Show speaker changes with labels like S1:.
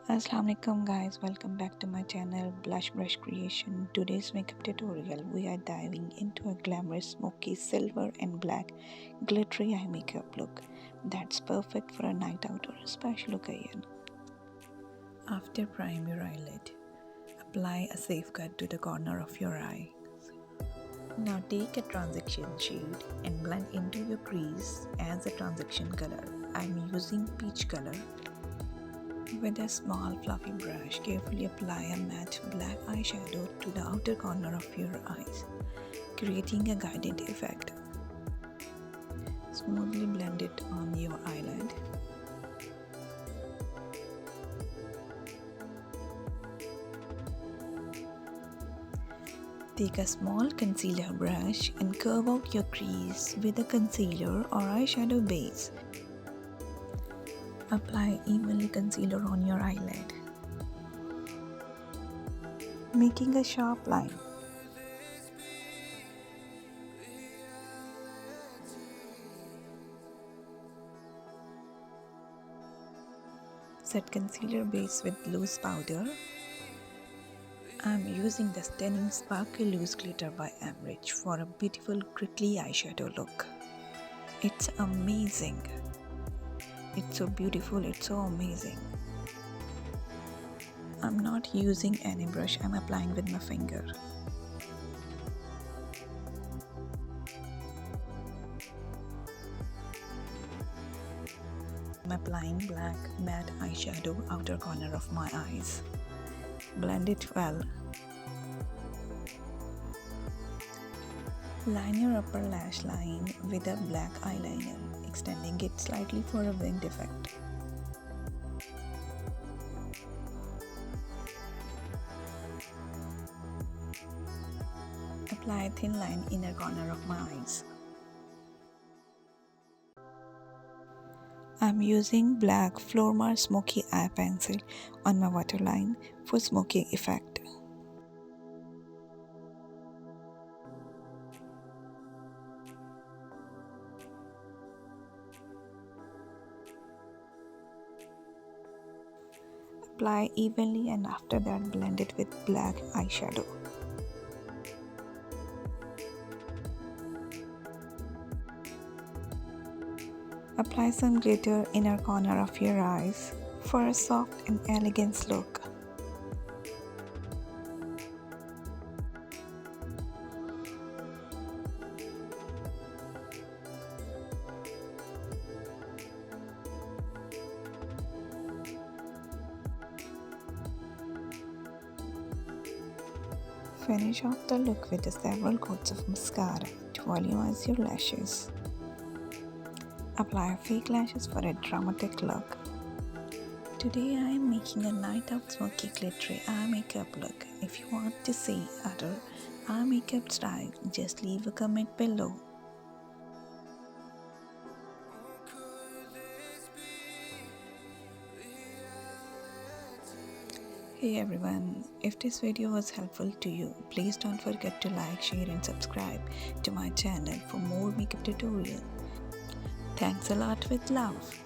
S1: Assalamualaikum guys, welcome back to my channel Blush Brush Creation. Today's makeup tutorial we are diving into a glamorous smoky silver and black glittery eye makeup look that's perfect for a night out or a special occasion. After prime your eyelid, apply a safeguard to the corner of your eye. Now take a transition shade and blend into your crease as a transition color. I'm using peach color. With a small fluffy brush, carefully apply a matte black eyeshadow to the outer corner of your eyes, creating a guided effect. Smoothly blend it on your eyelid. Take a small concealer brush and curve out your crease with a concealer or eyeshadow base. Apply evenly concealer on your eyelid, making a sharp line. Set concealer base with loose powder. I'm using the stunning sparkly loose glitter by Amrich for a beautiful crinkly eyeshadow look. It's amazing. It's so beautiful, it's so amazing. I'm not using any brush, I'm applying with my finger. I'm applying black matte eyeshadow outer corner of my eyes. Blend it well. Line your upper lash line with a black eyeliner, extending it slightly for a winged effect. Apply a thin line inner corner of my eyes. I'm using black Flormar Smoky Eye Pencil on my waterline for smoky effect. Apply evenly and after that blend it with black eyeshadow. Apply some glitter inner corner of your eyes for a soft and elegant look. Finish off the look with several coats of mascara to volumize your lashes. Apply fake lashes for a dramatic look. Today I am making a night out smoky glittery eye makeup look. If you want to see other eye makeup style, just leave a comment below. Hey everyone, if this video was helpful to you, please don't forget to like, share and subscribe to my channel for more makeup tutorials. Thanks a lot with love.